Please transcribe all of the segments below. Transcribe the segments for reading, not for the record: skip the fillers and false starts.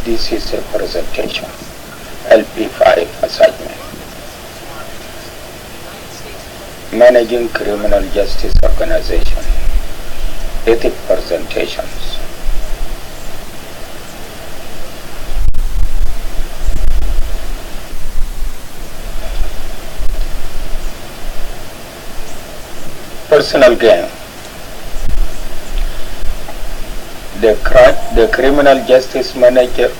this is a presentation, LP5 assignment. Managing Criminal Justice Organization, ethic presentations. Personal gain. The criminal justice manager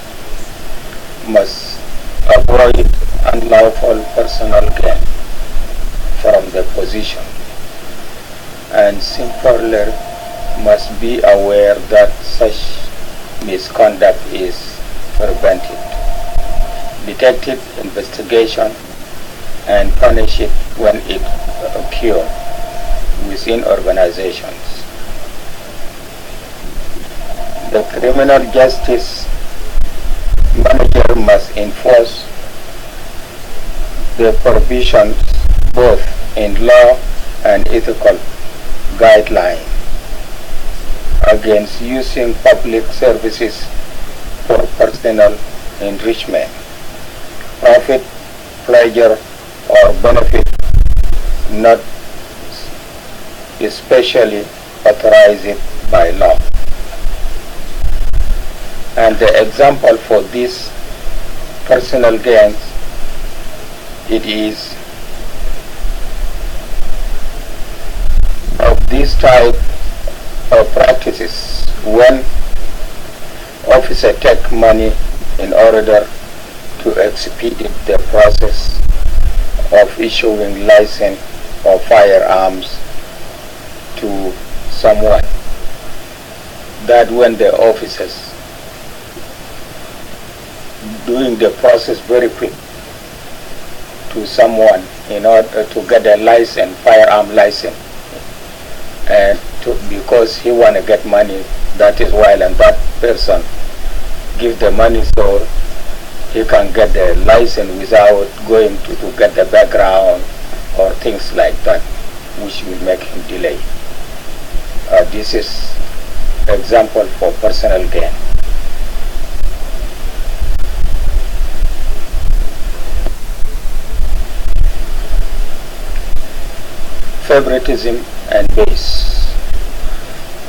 must avoid unlawful personal gain from the position, and simply must be aware that such misconduct is prevented, detected, investigation, and punish it when it occurs within organizations. The criminal justice manager must enforce the provisions both in law and ethical guidelines against using public services for personal enrichment, profit, pleasure, or benefit not especially authorized by law. And the example for this personal gains, it is of this type of practices when officer take money in order to expedite the process of issuing license or firearms to someone, that when the officers doing the process very quick to someone in order to get a license, firearm license, and because he want to get money, that is why, and that person give the money so he can get the license without going to get the background or things like that, which will make him delay. This is example for personal gain. Favoritism and bias.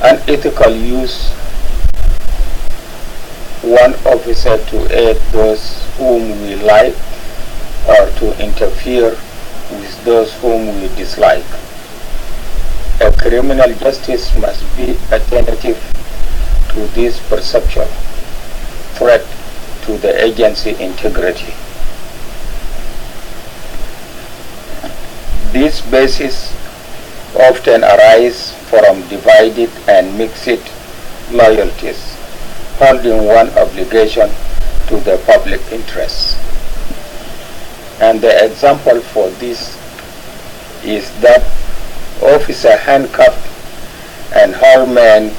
Unethical use one officer to aid those whom we like or to interfere with those whom we dislike. A criminal justice must be attentive to this perception, threat to the agency integrity. These bases often arise from divided and mixed loyalties, holding one obligation to the public interest. And the example for this is that officer handcuffed and held man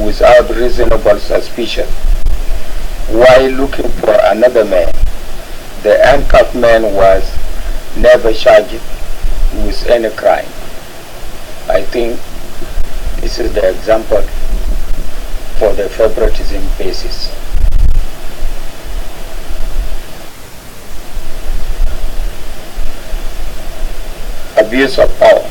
without reasonable suspicion while looking for another man. The handcuffed man was never charged with any crime. I think this is the example for the favoritism basis. Abuse of power.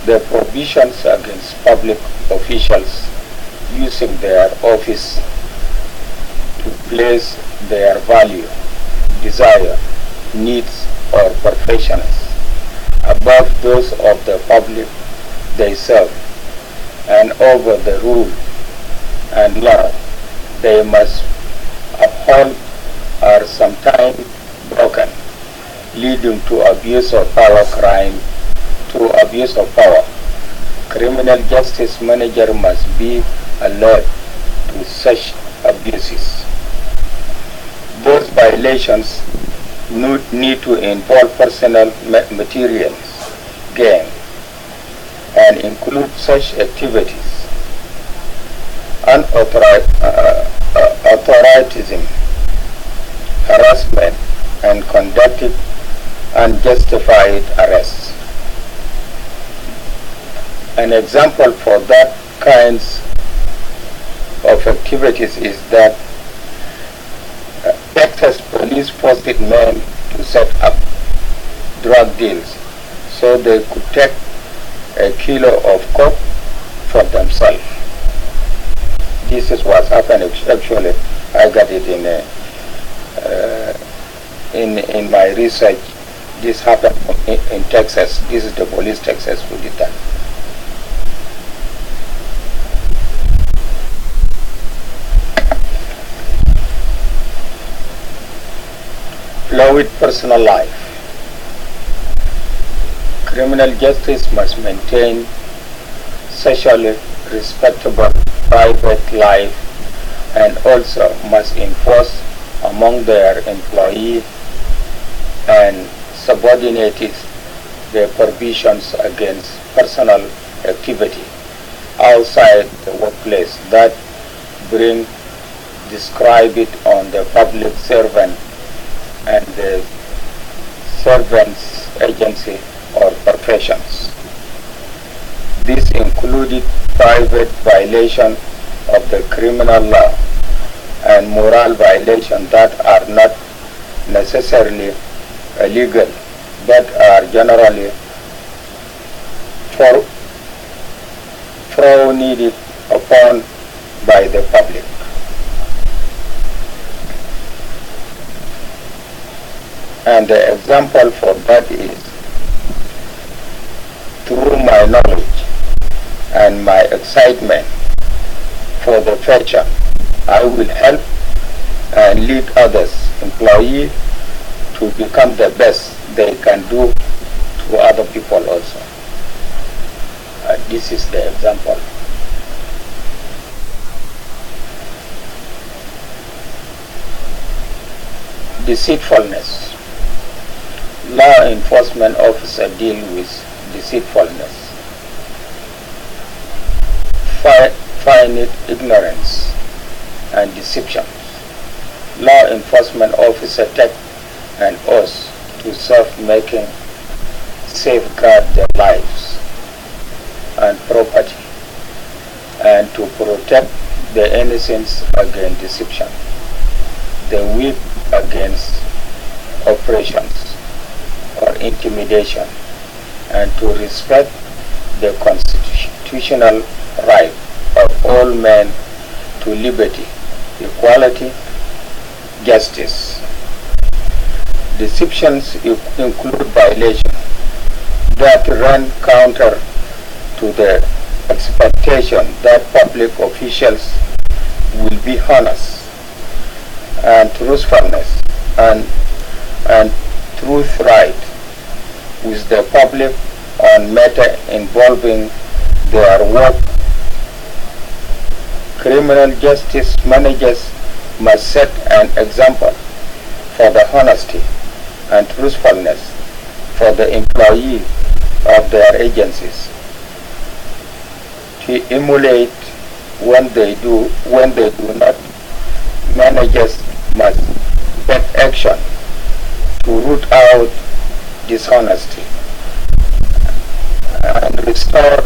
The provisions against public officials using their office to place their value, desire, needs, or professions above those of the public they serve and over the rule and law they must uphold are sometimes broken, leading to abuse of power crime. To abuse of power, criminal justice manager must be alert to such abuses. Those violations need to involve personal materials gain and include such activities: authoritarianism, harassment, and conducting unjustified arrests. An example for that kinds of activities is that Texas police posted men to set up drug deals so they could take a kilo of coke for themselves. This is what's happening. Actually, I got it in my research. This happened in Texas. This is the police Texas who did that. Fluid personal life. Criminal justice must maintain socially respectable private life and also must enforce among their employees and subordinates the prohibitions against personal activity outside the workplace that describe it on the public servant and the servants agency or professions. This included private violation of the criminal law and moral violations that are not necessarily illegal but are generally frowned upon by the public. And the example for that is, through my knowledge and my excitement for the future, I will help and lead others, employees, to become the best they can do to other people also. This is the example. Deceitfulness. Law enforcement officers deal with deceitfulness, finite ignorance, and deception. Law enforcement officers take an oath to serve, making safeguard their lives and property, and to protect the innocent against deception, the weak against oppressions or intimidation, and to respect the constitutional right of all men to liberty, equality, justice. Deceptions include violations that run counter to the expectation that public officials will be honest and truthfulness and truthright with the public on matter involving their work. Criminal justice managers must set an example for the honesty and truthfulness for the employees of their agencies, to emulate when they do not. Managers must take action to root out dishonesty and restore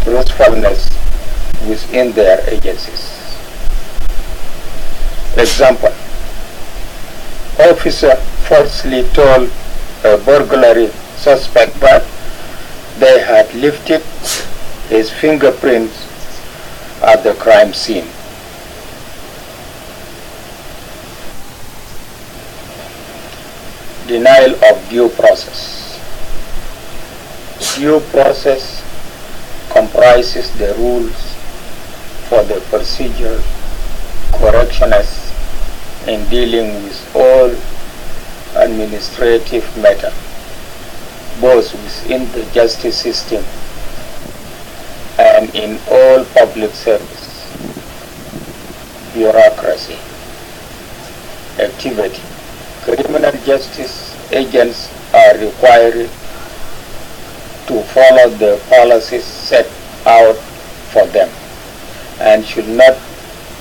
truthfulness within their agencies. Example: officer falsely told a burglary suspect that they had lifted his fingerprints at the crime scene. Denial of due process. Due process comprises the rules for the procedure correctness in dealing with all administrative matters, both within the justice system and in all public service, bureaucracy, activity. Criminal justice agents are required to follow the policies set out for them and should not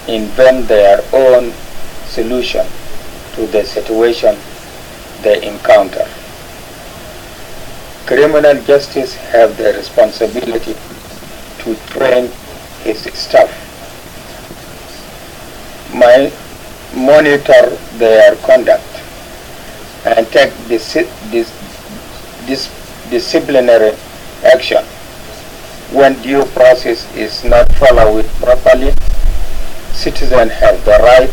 invent their own solution to the situation they encounter. Criminal justice have the responsibility to train his staff monitor their conduct and take disciplinary action. When due process is not followed properly, citizens have the right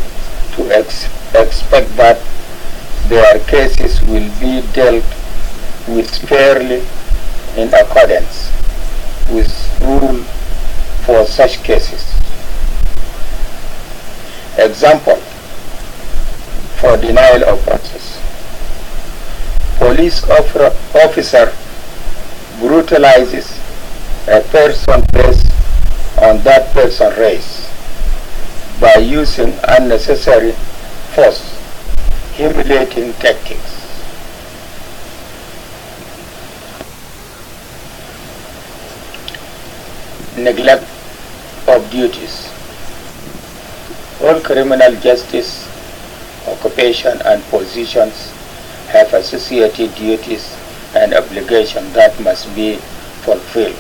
to expect that their cases will be dealt with fairly in accordance with rule for such cases. Example, for denial of process. Police officer brutalizes a person based on that person's race by using unnecessary force, humiliating tactics. Neglect of duties. All criminal justice occupation and positions have associated duties and obligations that must be fulfilled.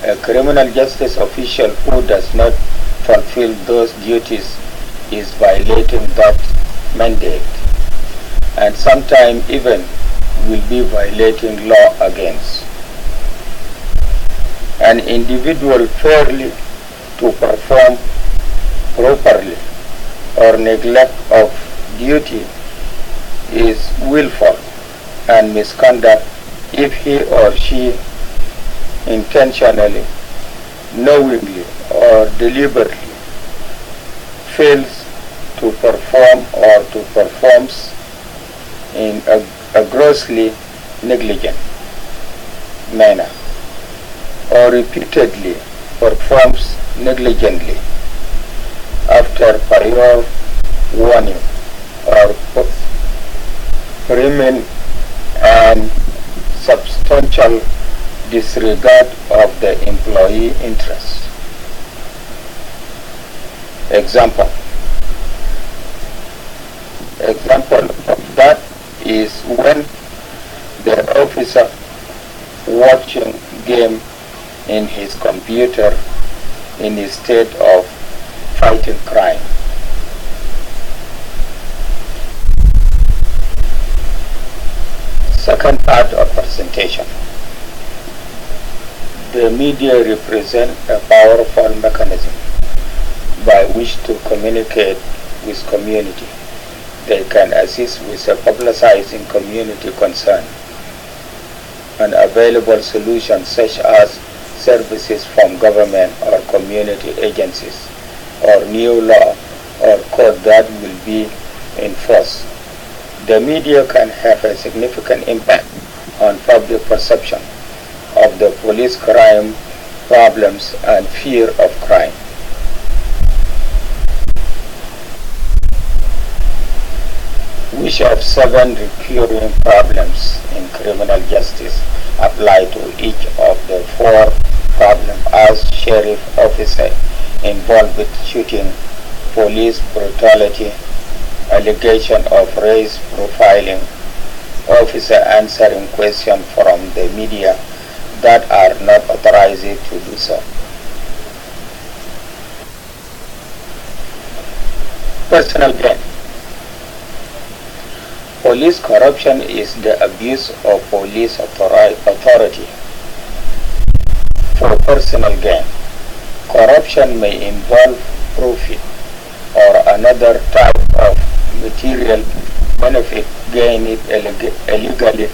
A criminal justice official who does not fulfill those duties is violating that mandate, and sometimes even will be violating law against. An individual fairly to perform properly or neglect of duty is willful and misconduct if he or she intentionally, knowingly or deliberately fails to perform or to performs in a grossly negligent manner or repeatedly performs negligently after prior warning or remain and substantial disregard of the employee interests. Example of that is when the officer watching game in his computer in a state of fighting crime. Second part of presentation. The media represent a powerful mechanism by which to communicate with community. They can assist with publicizing community concern and available solutions such as services from government or community agencies or new law or code that will be enforced. The media can have a significant impact on public perception of the police crime problems and fear of crime. Which of 7 recurring problems in criminal justice apply to each of the 4 problems as sheriff officer involved with shooting, police brutality, allegation of race profiling, officer answering questions from the media that are not authorized to do so. Personal gain. Police corruption is the abuse of police authority for personal gain. Corruption may involve profit or another type of material benefit gained illegally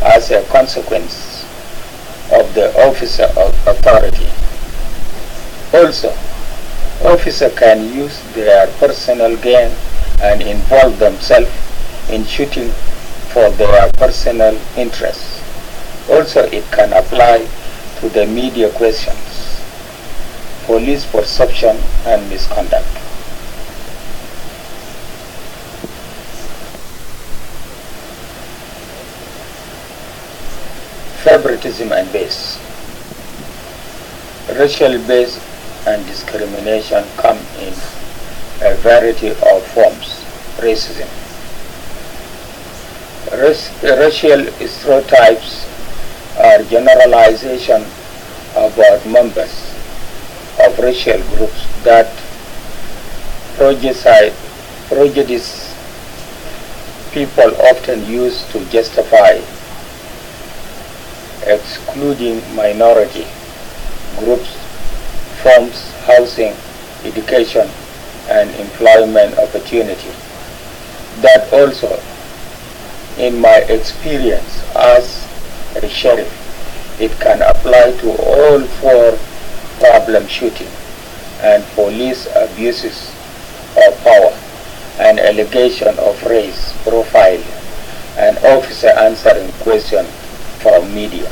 as a consequence of the officer of authority. Also, officers can use their personal gain and involve themselves in shooting for their personal interests. Also, it can apply to the media questions, police perception and misconduct. Favoritism and bias. Racial bias and discrimination come in a variety of forms. Racism. Racial stereotypes are generalization about members of racial groups that prejudice people often use to justify excluding minority groups, forms housing, education, and employment opportunity. That also, in my experience as a sheriff, it can apply to all four problem shooting and police abuses of power and allegation of race profile and officer answering question from media.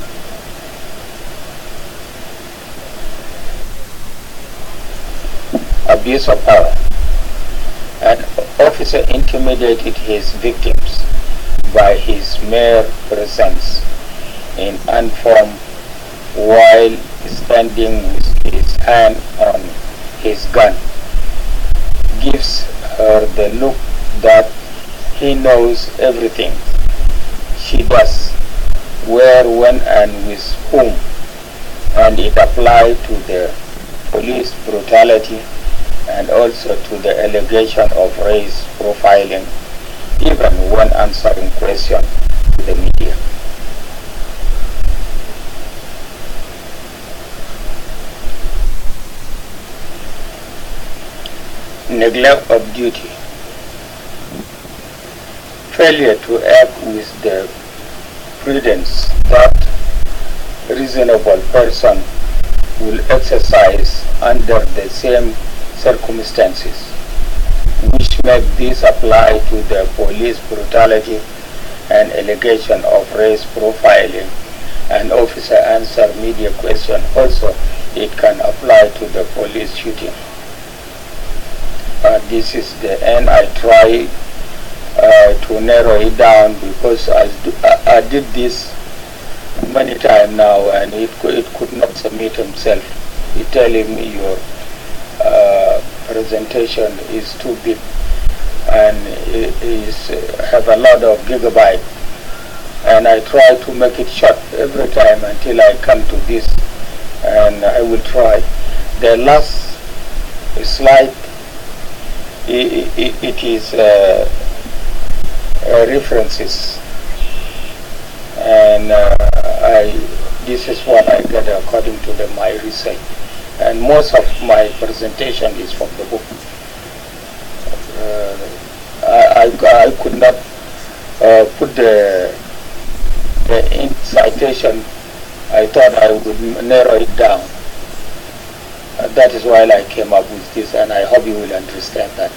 Abuse of power. An officer intimidated his victims by his mere presence in uniform while standing with his hand on his gun. Gives her the look that he knows everything she does, where, when, and with whom, and it applied to the police brutality and also to the allegation of race profiling, even when answering questions to the media. Neglect of duty. Failure to act with the prudence that reasonable person will exercise under the same circumstances, which make this apply to the police brutality and allegation of race profiling and officer answer media question. Also, it can apply to the police shooting. This is the end. I try to narrow it down because I did this many times now, and it could not submit himself. He telling me your presentation is too big and it is have a lot of gigabyte, and I try to make it short every time until I come to this, and I will try. The last slide, it is references, and this is what I got according to my research, and most of my presentation is from the book. I could not put the citation. I thought I would narrow it down. That is why I came up with this, and I hope you will understand that.